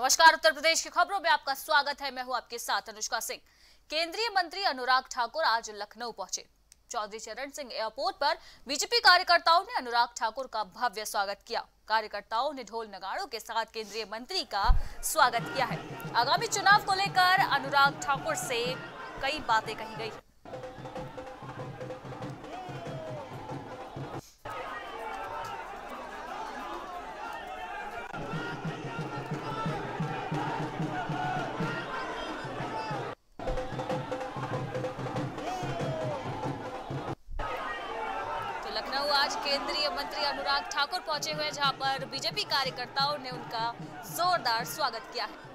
नमस्कार, उत्तर प्रदेश की खबरों में आपका स्वागत है। मैं हूं आपके साथ अनुष्का सिंह। केंद्रीय मंत्री अनुराग ठाकुर आज लखनऊ पहुंचे। चौधरी चरण सिंह एयरपोर्ट पर बीजेपी कार्यकर्ताओं ने अनुराग ठाकुर का भव्य स्वागत किया। कार्यकर्ताओं ने ढोल नगाड़ों के साथ केंद्रीय मंत्री का स्वागत किया है। आगामी चुनाव को लेकर अनुराग ठाकुर से कई बातें कही गई। लखनऊ आज केंद्रीय मंत्री अनुराग ठाकुर पहुंचे हुए, जहां पर बीजेपी कार्यकर्ताओं ने उनका जोरदार स्वागत किया है।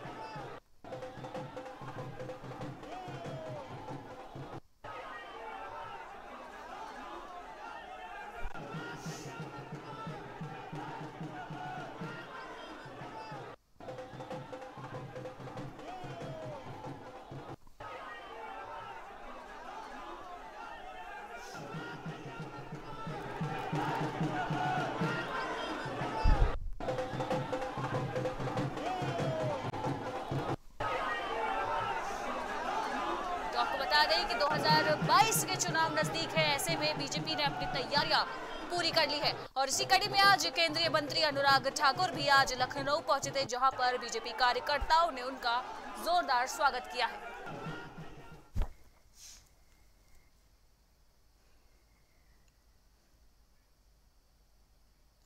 बता दें कि 2022 के चुनाव नजदीक है। ऐसे में बीजेपी ने अपनी तैयारियां पूरी कर ली है और इसी कड़ी में आज केंद्रीय मंत्री अनुराग ठाकुर भी आज लखनऊ पहुंचे थे, जहां पर बीजेपी कार्यकर्ताओं ने उनका जोरदार स्वागत किया है।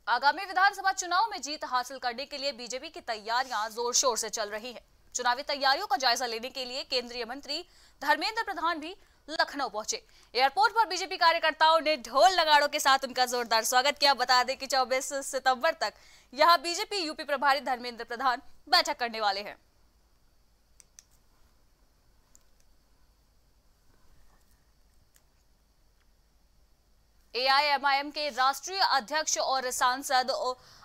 आगामी विधानसभा चुनाव में जीत हासिल करने के लिए बीजेपी की तैयारियां जोर शोर से चल रही है। चुनावी तैयारियों का जायजा लेने के लिए केंद्रीय मंत्री धर्मेंद्र प्रधान भी लखनऊ पहुंचे। एयरपोर्ट पर बीजेपी कार्यकर्ताओं ने ढोल नगाड़ों के साथ उनका जोरदार स्वागत किया। बता दें कि 24 सितंबर तक यहां बीजेपी यूपी प्रभारी धर्मेंद्र प्रधान बैठक करने वाले हैं। एआईएमआईएम के राष्ट्रीय अध्यक्ष और सांसद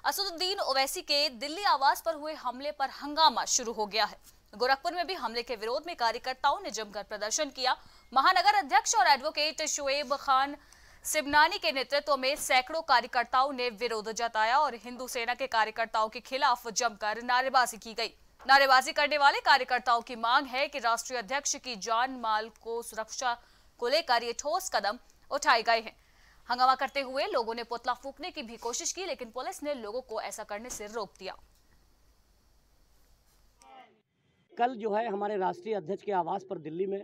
असदुद्दीन ओवैसी के दिल्ली आवास पर हुए हमले पर हंगामा शुरू हो गया है। गोरखपुर में भी हमले के विरोध में कार्यकर्ताओं ने जमकर प्रदर्शन किया। महानगर अध्यक्ष और एडवोकेट शुएब खान सिबनानी के नेतृत्व में सैकड़ों कार्यकर्ताओं ने विरोध जताया और हिंदू सेना के कार्यकर्ताओं के खिलाफ जमकर नारेबाजी की गई। नारेबाजी करने वाले कार्यकर्ताओं की मांग है कि राष्ट्रीय अध्यक्ष की जान माल को सुरक्षा को लेकर ये ठोस कदम उठाए गए हैं। हंगामा करते हुए लोगों ने पुतला फूंकने की भी कोशिश की, लेकिन पुलिस ने लोगों को ऐसा करने से रोक दिया। कल जो है हमारे राष्ट्रीय अध्यक्ष के आवास पर दिल्ली में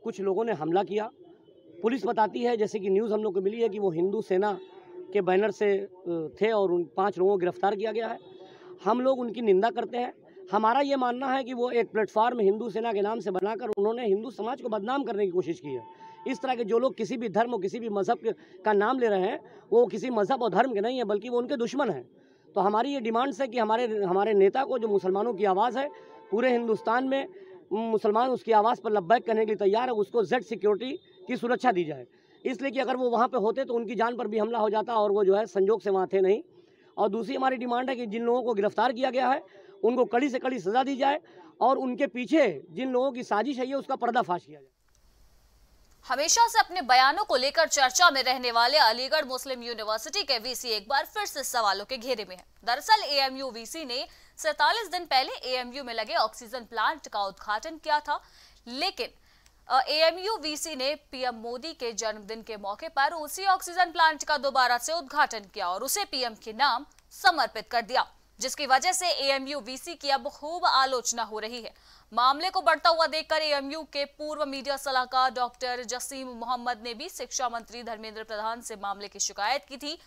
कुछ लोगों ने हमला किया। पुलिस बताती है, जैसे कि न्यूज़ हम लोग को मिली है, कि वो हिंदू सेना के बैनर से थे और उन 5 लोगों को गिरफ्तार किया गया है। हम लोग उनकी निंदा करते हैं। हमारा ये मानना है कि वो एक प्लेटफार्म हिंदू सेना के नाम से बनाकर उन्होंने हिंदू समाज को बदनाम करने की कोशिश की है। इस तरह के जो लोग किसी भी धर्म और किसी भी मजहब का नाम ले रहे हैं, वो किसी मजहब और धर्म के नहीं है, बल्कि वो उनके दुश्मन हैं। तो हमारी ये डिमांड्स है कि हमारे नेता को, जो मुसलमानों की आवाज़ है, पूरे हिंदुस्तान में मुसलमान उसकी आवाज़ पर लब्बैक करने के लिए तैयार है, उसको जेड सिक्योरिटी की सुरक्षा दी जाए। इसलिए कि अगर वो वहाँ पे होते तो उनकी जान पर भी हमला हो जाता, और वो जो है संजोग से वहाँ थे नहीं। और दूसरी हमारी डिमांड है कि जिन लोगों को गिरफ्तार किया गया है उनको कड़ी से कड़ी सज़ा दी जाए और उनके पीछे जिन लोगों की साजिश है उसका पर्दाफाश किया जाए। हमेशा से अपने बयानों को लेकर चर्चा में रहने वाले अलीगढ़ मुस्लिम यूनिवर्सिटी के वीसी एक बार फिर से सवालों के घेरे में है। दरअसल एएमयू वीसी ने 47 दिन पहले एएमयू में लगे ऑक्सीजन प्लांट का उद्घाटन किया था, लेकिन एएमयू वीसी ने पीएम मोदी के जन्मदिन के मौके पर उसी ऑक्सीजन प्लांट का दोबारा से उद्घाटन किया और उसे पीएम के नाम समर्पित कर दिया, जिसकी वजह से एएमयू वीसी की अब खूब आलोचना हो रही है। मामले को बढ़ता हुआ देखकर एएमयू के पूर्व मीडिया सलाहकार डॉक्टर जसीम मोहम्मद ने भी शिक्षा मंत्री धर्मेंद्र प्रधान से मामले की शिकायत की थी।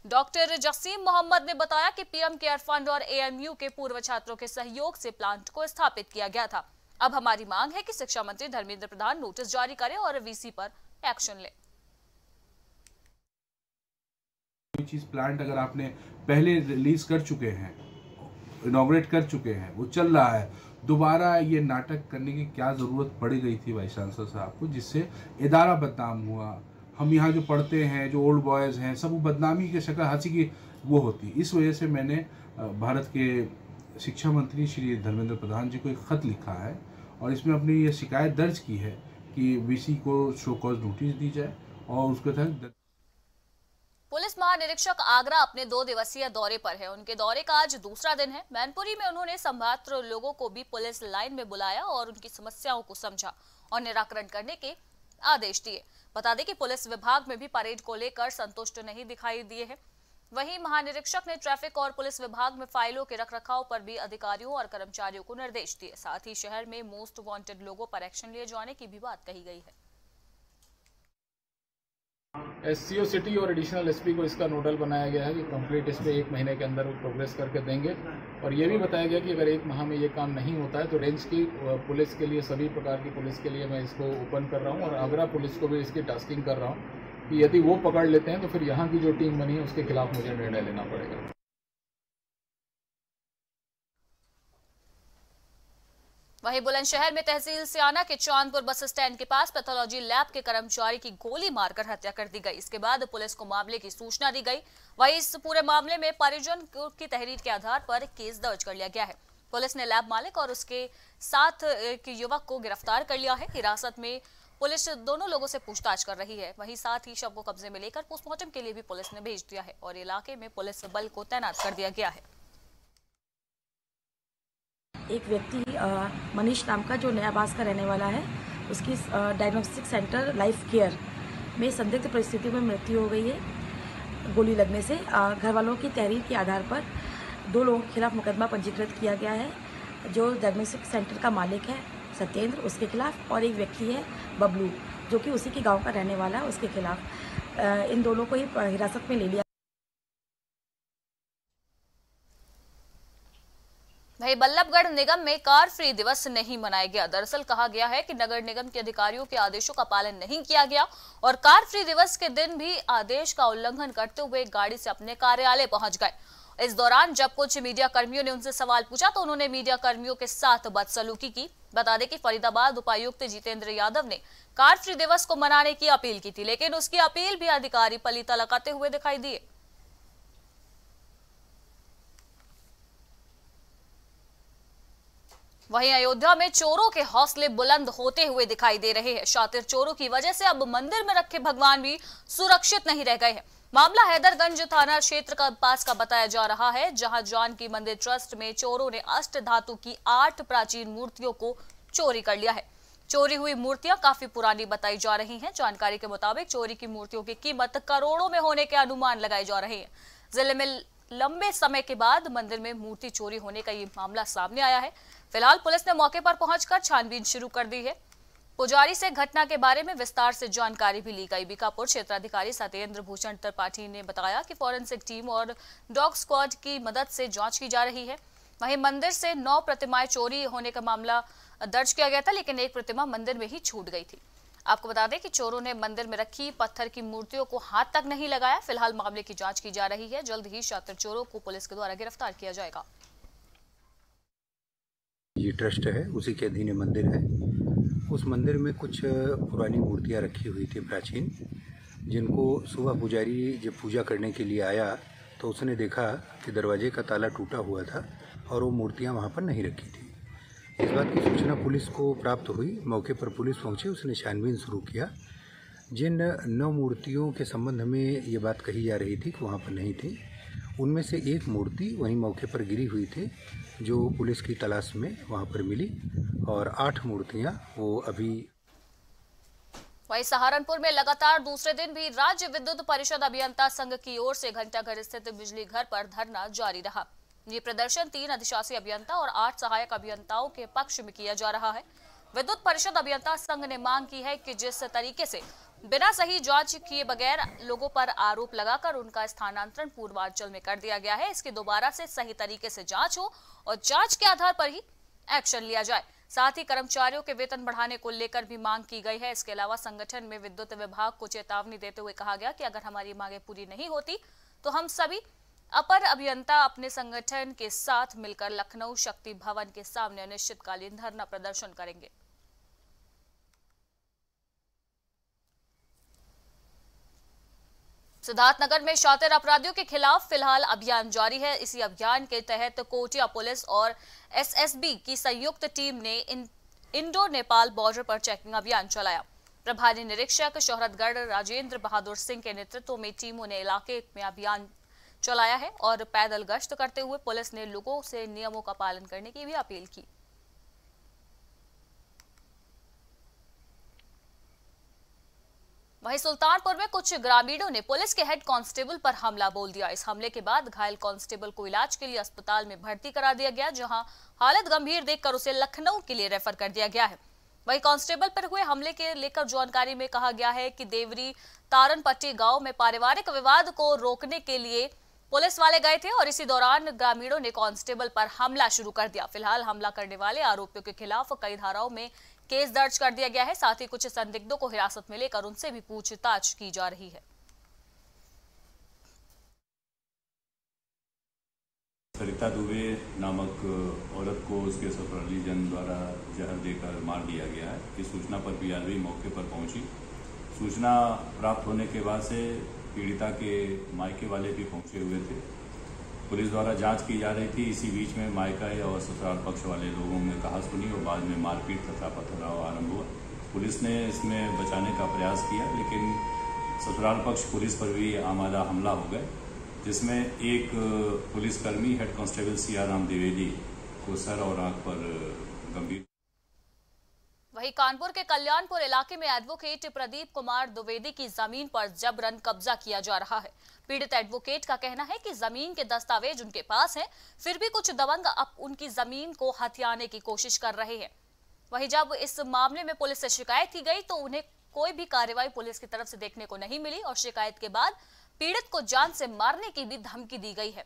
डॉक्टर जसीम मोहम्मद ने बताया कि पीएम केयर फंड और एएमयू के पूर्व छात्रों के सहयोग से प्लांट को स्थापित किया गया था। अब हमारी मांग है कि शिक्षा मंत्री धर्मेंद्र प्रधान नोटिस जारी करें और वीसी पर एक्शन ले। चीज प्लांट अगर आपने पहले रिलीज कर चुके हैं, इनॉग्रेट कर चुके हैं, वो चल रहा है, दोबारा ये नाटक करने की क्या ज़रूरत पड़ गई थी वाइस चांसलर साहब को, जिससे इदारा बदनाम हुआ। हम यहाँ जो पढ़ते हैं, जो ओल्ड बॉयज़ हैं, सब वो बदनामी की शक्ल, हंसी की वो होती। इस वजह से मैंने भारत के शिक्षा मंत्री श्री धर्मेंद्र प्रधान जी को एक ख़त लिखा है और इसमें अपनी ये शिकायत दर्ज की है कि वीसी को शो कॉज नोटिस दी जाए और उसके तहत पुलिस महानिरीक्षक आगरा अपने 2 दिवसीय दौरे पर है। उनके दौरे का आज दूसरा दिन है। मैनपुरी में उन्होंने संभात्र लोगों को भी पुलिस लाइन में बुलाया और उनकी समस्याओं को समझा और निराकरण करने के आदेश दिए। बता दें कि पुलिस विभाग में भी परेड को लेकर संतुष्ट नहीं दिखाई दिए हैं। वहीं महानिरीक्षक ने ट्रैफिक और पुलिस विभाग में फाइलों के रखरखाव पर भी अधिकारियों और कर्मचारियों को निर्देश दिए। साथ ही शहर में मोस्ट वांटेड लोगों पर एक्शन लिए जाने की भी बात कही गई है। एससीओ सिटी और एडिशनल एसपी को इसका नोडल बनाया गया है कि कंप्लीट इस पे 1 महीने के अंदर प्रोग्रेस करके देंगे। और ये भी बताया गया कि अगर 1 माह में ये काम नहीं होता है तो रेंज की पुलिस के लिए, सभी प्रकार की पुलिस के लिए मैं इसको ओपन कर रहा हूँ और आगरा पुलिस को भी इसकी टास्किंग कर रहा हूँ कि यदि वो पकड़ लेते हैं तो फिर यहाँ की जो टीम बनी है उसके खिलाफ मुझे निर्णय लेना पड़ेगा। वहीं बुलंदशहर में तहसील सियाना के चांदपुर बस स्टैंड के पास पैथोलॉजी लैब के कर्मचारी की गोली मारकर हत्या कर दी गई। इसके बाद पुलिस को मामले की सूचना दी गई। वहीं इस पूरे मामले में परिजन की तहरीर के आधार पर केस दर्ज कर लिया गया है। पुलिस ने लैब मालिक और उसके साथ एक युवक को गिरफ्तार कर लिया है। हिरासत में पुलिस दोनों लोगों से पूछताछ कर रही है। वहीं साथ ही शव को कब्जे में लेकर पोस्टमार्टम के लिए भी पुलिस ने भेज दिया है और इलाके में पुलिस बल को तैनात कर दिया गया है। एक व्यक्ति मनीष नाम का जो नया बास का रहने वाला है, उसकी डायग्नोस्टिक सेंटर लाइफ केयर में संदिग्ध परिस्थिति में मृत्यु हो गई है गोली लगने से। घर वालों की तहरीर के आधार पर 2 लोगों के खिलाफ मुकदमा पंजीकृत किया गया है। जो डायग्नोस्टिक सेंटर का मालिक है सत्येंद्र, उसके खिलाफ, और एक व्यक्ति है बबलू जो कि उसी के गाँव का रहने वाला है, उसके खिलाफ इन दोनों को ही हिरासत में ले लिया। वहीं बल्लभगढ़ निगम में कार फ्री दिवस नहीं मनाया गया। दरअसल कहा गया है कि नगर निगम के अधिकारियों के आदेशों का पालन नहीं किया गया और कार फ्री दिवस के दिन भी आदेश का उल्लंघन करते हुए गाड़ी से अपने कार्यालय पहुंच गए। इस दौरान जब कुछ मीडिया कर्मियों ने उनसे सवाल पूछा तो उन्होंने मीडिया कर्मियों के साथ बदसलूकी की। बता दें कि फरीदाबाद उपायुक्त जितेंद्र यादव ने कार फ्री दिवस को मनाने की अपील की थी, लेकिन उसकी अपील भी अधिकारी पलीता लगाते हुए दिखाई दिए। वहीं अयोध्या में चोरों के हौसले बुलंद होते हुए दिखाई दे रहे हैं। शातिर चोरों की वजह से अब मंदिर में रखे भगवान भी सुरक्षित नहीं रह गए हैं। मामला हैदरगंज थाना क्षेत्र का पास का बताया जा रहा है, जहां जानकी मंदिर ट्रस्ट में चोरों ने अष्ट धातु की 8 प्राचीन मूर्तियों को चोरी कर लिया है। चोरी हुई मूर्तियां काफी पुरानी बताई जा रही हैं। जानकारी के मुताबिक चोरी की मूर्तियों की कीमत करोड़ों में होने के अनुमान लगाए जा रहे हैं। जिले में लंबे समय के बाद मंदिर में मूर्ति चोरी होने का ये मामला सामने आया है। फिलहाल पुलिस ने मौके पर पहुंचकर छानबीन शुरू कर दी है। पुजारी से घटना के बारे में विस्तार से जानकारी भी ली गई। बीकापुर क्षेत्राधिकारी सत्येंद्र भूषण त्रिपाठी ने बताया कि फॉरेंसिक टीम और डॉग स्क्वाड की मदद से जांच की जा रही है। वहीं मंदिर से 9 प्रतिमाएं चोरी होने का मामला दर्ज किया गया था, लेकिन एक प्रतिमा मंदिर में ही छूट गई थी। आपको बता दें कि चोरों ने मंदिर में रखी पत्थर की मूर्तियों को हाथ तक नहीं लगाया। फिलहाल मामले की जांच की जा रही है। जल्द ही शातिर चोरों को पुलिस के द्वारा गिरफ्तार किया जाएगा। ये ट्रस्ट है, उसी के अधीन मंदिर है। उस मंदिर में कुछ पुरानी मूर्तियां रखी हुई थी प्राचीन, जिनको सुबह पुजारी जब पूजा करने के लिए आया तो उसने देखा कि दरवाजे का ताला टूटा हुआ था और वो मूर्तियां वहाँ पर नहीं रखी थी। इस बात की सूचना पुलिस को प्राप्त हुई। मौके पर पुलिस पहुंची, उसने छानबीन शुरू किया। जिन 9 मूर्तियों के संबंध में ये बात कही जा रही थी कि वहाँ पर नहीं थी, उनमें से एक मूर्ति वहीं मौके पर गिरी हुई थी, जो पुलिस की तलाश में वहाँ पर मिली, और 8 मूर्तियाँ वो अभी। वहीं सहारनपुर में लगातार दूसरे दिन भी राज्य विद्युत परिषद अभियंता संघ की ओर से घंटाघर स्थित बिजली घर पर धरना जारी रहा। ये प्रदर्शन 3 अधिशासी अभियंता और 8 सहायक अभियंताओं के पक्ष में किया जा रहा है। विद्युत परिषद अभियंता संघ ने मांग की है कि जिस तरीके से बिना सही जांच किए बगैर लोगों पर आरोप लगाकर उनका स्थानांतरण पूर्वांचल में कर दिया गया है, इसकी दोबारा से सही तरीके से जांच हो और जांच के आधार पर ही एक्शन लिया जाए। साथ ही कर्मचारियों के वेतन बढ़ाने को लेकर भी मांग की गई है। इसके अलावा संगठन में विद्युत विभाग को चेतावनी देते हुए कहा गया कि अगर हमारी मांगे पूरी नहीं होती तो हम सभी अपर अभियंता अपने संगठन के साथ मिलकर लखनऊ शक्ति भवन के सामने अनिश्चितकालीन धरना प्रदर्शन करेंगे। सिद्धार्थनगर में शातिर अपराधियों के खिलाफ फिलहाल अभियान जारी है। इसी अभियान के तहत कोटिया पुलिस और एसएसबी की संयुक्त टीम ने इंडो नेपाल बॉर्डर पर चेकिंग अभियान चलाया। प्रभारी निरीक्षक शोहरतगढ़ राजेंद्र बहादुर सिंह के नेतृत्व में टीमों ने इलाके में अभियान चलाया है और पैदल गश्त करते हुए पुलिस ने लोगों से नियमों का पालन करने की भी अपील की। वहीं सुल्तानपुर में कुछ ग्रामीणों ने पुलिस के हेड कांस्टेबल पर हमला बोल दिया। इस हमले के बाद घायल कांस्टेबल को इलाज के लिए अस्पताल में भर्ती करा दिया गया, जहां हालत गंभीर देखकर उसे लखनऊ के लिए रेफर कर दिया गया है। वहीं कांस्टेबल पर हुए हमले के लेकर जानकारी में कहा गया है कि देवरी तारनपट्टी गांव में पारिवारिक विवाद को रोकने के लिए पुलिस वाले गए थे और इसी दौरान ग्रामीणों ने कांस्टेबल पर हमला शुरू कर दिया। फिलहाल हमला करने वाले आरोपियों के खिलाफ कई धाराओं में केस दर्ज कर दिया गया है। साथ ही कुछ संदिग्धों को हिरासत में लेकर उनसे भी पूछताछ की जा रही है। सरिता दुबे नामक औरत को उसके ससुराली जन द्वारा जहर देकर मार दिया गया है। इस सूचना पर पीआरवी मौके पर पहुंची। सूचना प्राप्त होने के बाद से पीड़िता के मायके वाले भी पहुंचे हुए थे। पुलिस द्वारा जांच की जा रही थी। इसी बीच में मायका और ससुराल पक्ष वाले लोगों ने कहा सुनी और बाद में मारपीट तथा पथराव आरंभ हुआ। पुलिस ने इसमें बचाने का प्रयास किया, लेकिन ससुराल पक्ष पुलिस पर भी आमादा हमला हो गए, जिसमें एक पुलिसकर्मी हेड कांस्टेबल सियाराम द्विवेदी को सर और आंख पर गंभीर। वहीं कानपुर के कल्याणपुर इलाके में एडवोकेट प्रदीप कुमार द्विवेदी की जमीन पर जबरन कब्जा किया जा रहा है। पीड़ित एडवोकेट का कहना है कि जमीन के दस्तावेज उनके पास हैं, फिर भी कुछ दबंग अब उनकी जमीन को हथियाने की कोशिश कर रहे हैं। वहीं जब इस मामले में पुलिस से शिकायत की गई तो उन्हें कोई भी कार्रवाई पुलिस की तरफ से देखने को नहीं मिली और शिकायत के बाद पीड़ित को जान से मारने की भी धमकी दी गई है।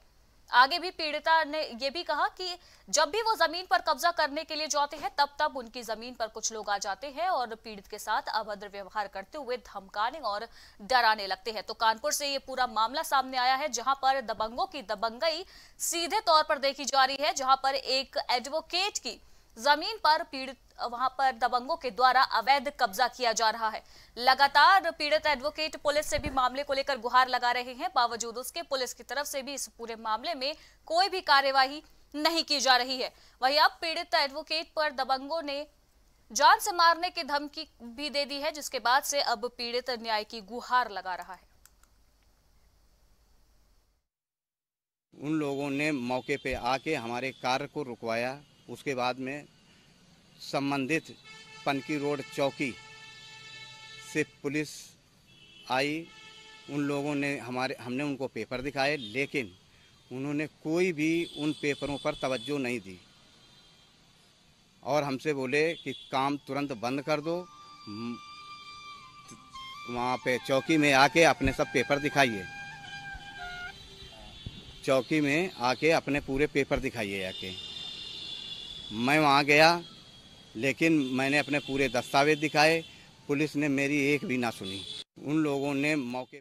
आगे भी पीड़िता ने यह भी कहा कि जब भी वो जमीन पर कब्जा करने के लिए जाते हैं तब उनकी जमीन पर कुछ लोग आ जाते हैं और पीड़ित के साथ अभद्र व्यवहार करते हुए धमकाने और डराने लगते हैं। तो कानपुर से ये पूरा मामला सामने आया है, जहां पर दबंगों की दबंगई सीधे तौर पर देखी जा रही है, जहां पर एक एडवोकेट की जमीन पर पीड़ित वहां पर दबंगों के द्वारा अवैध कब्जा किया जा रहा है। लगातार पीड़ित एडवोकेट पुलिस से भी मामले को लेकर गुहार लगा रहे हैं, बावजूद उसके पुलिस की तरफ से भी इस पूरे मामले में कोई भी कार्यवाही नहीं की जा रही है। वहीं अब पीड़ित एडवोकेट पर दबंगों ने जान से मारने की धमकी भी दे दी है, जिसके बाद से अब पीड़ित न्याय की गुहार लगा रहा है। उन लोगों ने मौके पे आके हमारे कार्य को रुकवाया। उसके बाद में संबंधित पनकी रोड चौकी से पुलिस आई। उन लोगों ने हमने उनको पेपर दिखाए, लेकिन उन्होंने कोई भी उन पेपरों पर तवज्जो नहीं दी और हमसे बोले कि काम तुरंत बंद कर दो, वहाँ पे चौकी में आके अपने सब पेपर दिखाइए, चौकी में आके अपने पूरे पेपर दिखाइए आके। मैं वहाँ गया, लेकिन मैंने अपने पूरे दस्तावेज दिखाए, पुलिस ने मेरी एक भी ना सुनी। उन लोगों ने मौके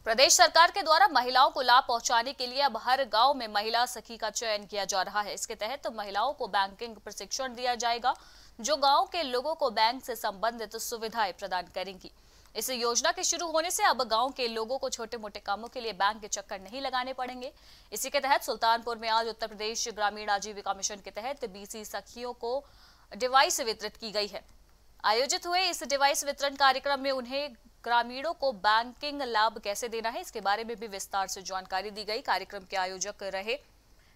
प्रदेश सरकार के द्वारा महिलाओं को लाभ पहुंचाने के लिए अब हर गांव में महिला सखी का चयन किया जा रहा है। इसके तहत महिलाओं को बैंकिंग प्रशिक्षण दिया जाएगा, जो गांव के लोगों को बैंक से संबंधित सुविधाएं प्रदान करेंगी। इस योजना के शुरू होने से अब गांव के लोगों को छोटे मोटे कामों के लिए बैंक के चक्कर नहीं लगाने पड़ेंगे। इसी के तहत सुल्तानपुर में आज उत्तर प्रदेश ग्रामीण आजीविका मिशन के तहत बीसी सखियों को डिवाइस वितरित की गई है। आयोजित हुए इस डिवाइस वितरण कार्यक्रम में उन्हें ग्रामीणों को बैंकिंग लाभ कैसे देना है, इसके बारे में भी विस्तार से जानकारी दी गई। कार्यक्रम के आयोजक रहे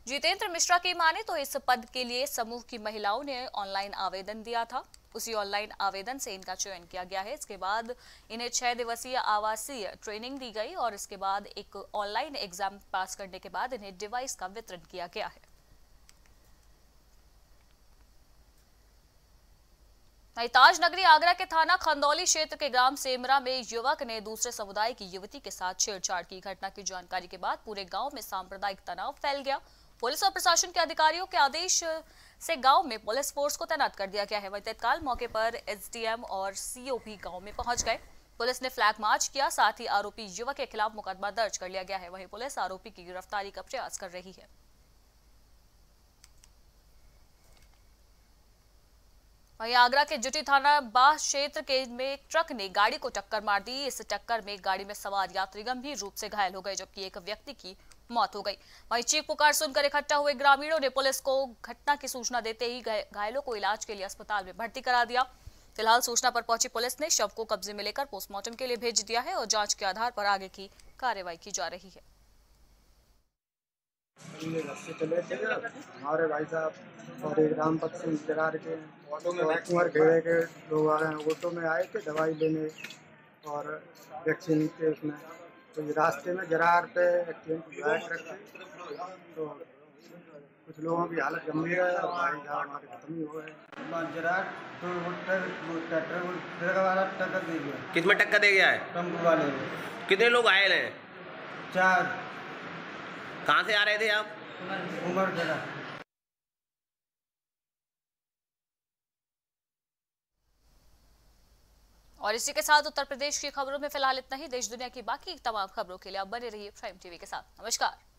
जितेंद्र मिश्रा की माने तो इस पद के लिए समूह की महिलाओं ने ऑनलाइन आवेदन दिया था। उसी ऑनलाइन आवेदन से इनका चयन किया गया है। इसके बाद इन्हें 6 दिवसीय आवासीय ट्रेनिंग दी गई और इसके बाद एक ऑनलाइन एग्जाम पास करने के बाद इन्हें डिवाइस का वितरण किया गया है। ताज नगरी आगरा के थाना खंदौली क्षेत्र के ग्राम सेमरा में युवक ने दूसरे समुदाय की युवती के साथ छेड़छाड़ की। घटना की जानकारी के बाद पूरे गांव में सांप्रदायिक तनाव फैल गया। पुलिस और प्रशासन के अधिकारियों के आदेश से गांव में पुलिस फोर्स को तैनात कर दिया गया है। वहीं तत्काल मौके पर एसडीएम और सीओ भी गांव में पहुंच गए। पुलिस ने फ्लैग मार्च किया, साथ ही आरोपी युवक के खिलाफ मुकदमा दर्ज कर लिया गया है। वहीं पुलिस आरोपी की गिरफ्तारी का प्रयास कर रही है। वहीं आगरा के जुटी थाना बाह क्षेत्र के में एक ट्रक ने गाड़ी को टक्कर मार दी। इस टक्कर में गाड़ी में सवार यात्री गंभीर रूप से घायल हो गए, जबकि एक व्यक्ति की मौत हो गई। वहीं चीख पुकार सुनकर इकट्ठा हुए ग्रामीणों ने पुलिस को घटना की सूचना देते ही घायलों को इलाज के लिए अस्पताल में भर्ती करा दिया। फिलहाल सूचना पर पहुंची पुलिस ने शव को कब्जे में लेकर पोस्टमार्टम के लिए भेज दिया है और जांच के आधार पर आगे की कार्रवाई की जा रही है। हमारे भाई साहब और एक रामपत सिंह जरार के कुंवर खेड़े के लोग आ रहे हैं, ऑटो में आए थे दवाई लेने और वैक्सीन के उसमें, तो रास्ते में जरार पे एक्सीडेंट हुआ है ट्रक से, तो कुछ लोगों की हालत गंभीर है और भाई साहब हमारे खत्म ही हो गए। जरार तो ट्रक वाला टक्कर दे गया। किस में टक्कर दे गया है? टेम्पो वाले। कितने लोग आए हैं? 4। कहाँ से आ रहे थे आप? उमरगढ़। और इसी के साथ उत्तर प्रदेश की खबरों में फिलहाल इतना ही। देश दुनिया की बाकी तमाम खबरों के लिए आप बने रहिए प्राइम टीवी के साथ। नमस्कार।